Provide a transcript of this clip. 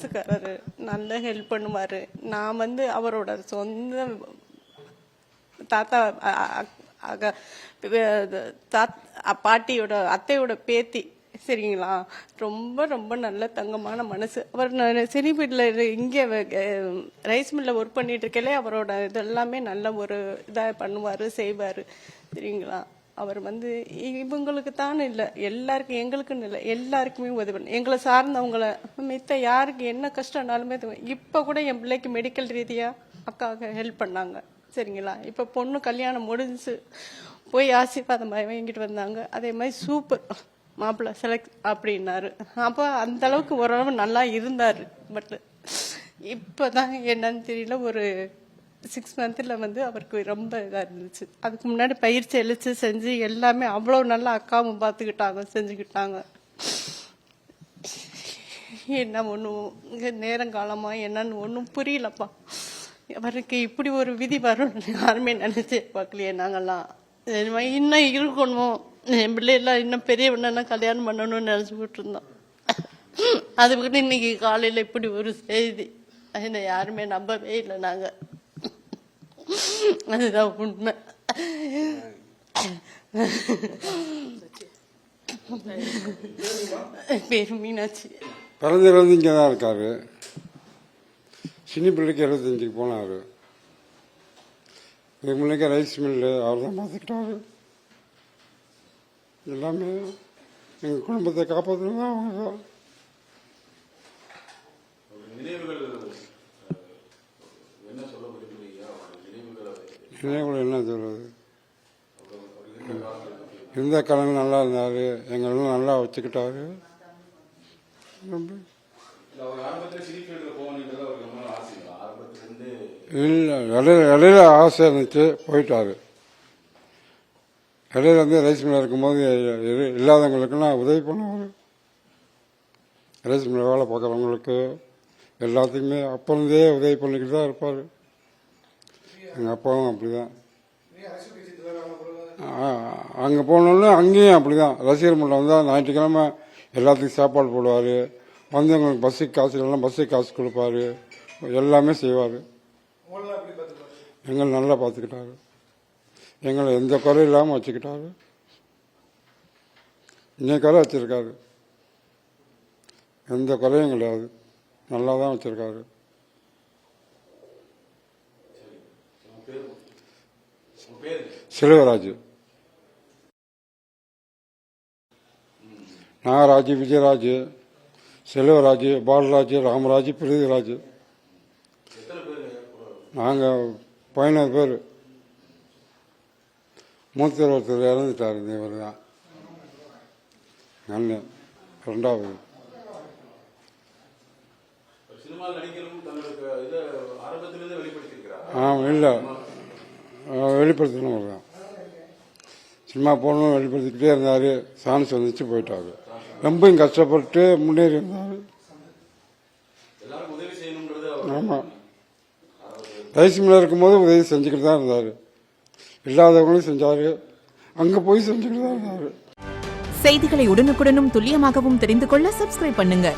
மனசுக்காரரு, நல்ல ஹெல்ப் பண்ணுவார். நான் வந்து அவரோட சொந்த தாத்தா பாட்டியோட அத்தையோட பேத்தி. சரிங்களா, ரொம்ப ரொம்ப நல்ல தங்கமான மனசு. அவர் சினிபீட்டில் இங்கே ரைஸ் மில்லில் ஒர்க் பண்ணிட்டு இருக்கலே அவரோட இதெல்லாமே நல்ல ஒரு இதாக பண்ணுவார், செய்வார். சரிங்களா, அவர் வந்து இவங்களுக்கு தானே இல்லை, எல்லாருக்கும், எங்களுக்குன்னு இல்லை, எல்லாருக்குமே உதவி பண்ண, எங்களை சார்ந்தவங்கள மித்த யாருக்கு என்ன கஷ்டம்னாலுமே இப்போ கூட என் பிள்ளைக்கு மெடிக்கல் ரீதியாக அக்காவுக்கு ஹெல்ப் பண்ணாங்க. சரிங்களா, இப்போ பொண்ணு கல்யாணம் முடிஞ்சு போய் ஆசீர்வாதம் வாங்கிட்டு வந்தாங்க. அதே மாதிரி சூப்பர் மாப்பிள்ளை செலக்ட் அப்படின்னாரு. அப்போ அந்த அளவுக்கு ஓரளவு நல்லா இருந்தார். பட் இப்போ தான் என்னன்னு தெரியல, ஒரு 6 மந்த்தில் வந்து அவருக்கு ரொம்ப இதாக இருந்துச்சு. அதுக்கு முன்னாடி பயிற்சி அளித்து செஞ்சு எல்லாமே அவ்வளோ நல்லா அக்காவும் பார்த்துக்கிட்டாங்க, செஞ்சுக்கிட்டாங்க. என்ன ஒன்றும் நேரங்காலமாக என்னன்னு ஒன்றும் புரியலப்பா. அவருக்கு இப்படி ஒரு விதி வரும்னு யாருமே நினச்சி பார்க்கலையே. நாங்கள்லாம் இன்னும் இருக்கணும், என் பிள்ளைலாம் இன்னும் பெரியவனா கல்யாணம் பண்ணணும்னு நினச்சிக்கிட்டு இருந்தோம். அதுக்கிட்ட இன்னைக்கு காலையில் இப்படி ஒரு செய்தி, அதை யாருமே நம்பவே இல்லை நாங்கள். அதுதான் உண்மை. பேர் மீனாட்சி. பிறந்திருந்து இங்கே தான் இருக்காரு. சின்ன பிள்ளைக்கு 75 போனார். எங்கள் பிள்ளைக்கு ரைஸ் மில்லு அவர் தான் பார்த்துக்கிட்டாரு. எல்லாமே எங்கள் குடும்பத்தை காப்பாற்றுறது தான் அவங்க தான். நினைவுகள் என்ன சொல்றது, இருந்த காலங்கள் நல்லா இருந்தார், எங்களெல்லாம் நல்லா வச்சுக்கிட்டாரு. இல்லை, இடையில ஆசை இருந்துச்சு, போயிட்டாரு. இடையில வந்து ரைஸ் மில்ல இருக்கும்போது இல்லாதவங்களுக்கெல்லாம் உதவி பண்ணுவார். ரைஸ் மில்ல வேலை பார்க்குறவங்களுக்கு எல்லாத்துக்குமே அப்போ இருந்தே உதவி பண்ணிக்கிட்டு தான் இருப்பார். எங்கள் அப்பாவும் அப்படிதான். அங்கே போனோன்னு அங்கேயும் அப்படிதான். ரசிகர் மன்றம் வந்தால் ஞாயிற்றுக்கிழமை எல்லாத்துக்கும் சாப்பாடு போடுவார். வந்தவங்களுக்கு பஸ்ஸுக்கு காசு இல்லைன்னா பஸ்ஸுக்கு காசு கொடுப்பாரு, எல்லாமே செய்வார். எங்களை நல்லா பார்த்துக்கிட்டாரு, எங்களை எந்த குறை இல்லாமல் வச்சுக்கிட்டாரு. இன்னைக்கு வரை வச்சிருக்காரு, எந்த குறையும் கிடையாது, நல்லா தான் வச்சிருக்காரு. செல்வராஜ், நாகராஜ், விஜயராஜ், செல்வராஜ், பாலராஜ், ராமராஜ், பிரிதிராஜ். நாங்கள் 17 பேர். மூத்தர் ஒருத்தர் இறந்துட்டார். இவர் தான் அண்ணன், 2வது. இல்லை, வெளிப்படுத்தணும் தான். சினிமா போகணும் வெளிப்படுத்திக்கிட்டே இருந்தார். சான்ஸ் வந்துச்சு, போயிட்டாரு. ரொம்பவும் கஷ்டப்பட்டு முன்னேறி இருந்தார். ஆமாம், ரைஸ் மில்ல இருக்கும்போது உதவி செஞ்சுக்கிட்டு தான் இருந்தார். இல்லாதவங்களும் செஞ்சார், அங்கே போய் செஞ்சுக்கிட்டு தான் இருந்தார். செய்திகளை உடனுக்குடனும் துல்லியமாகவும் தெரிந்து கொள்ள சப்ஸ்கிரைப் பண்ணுங்க.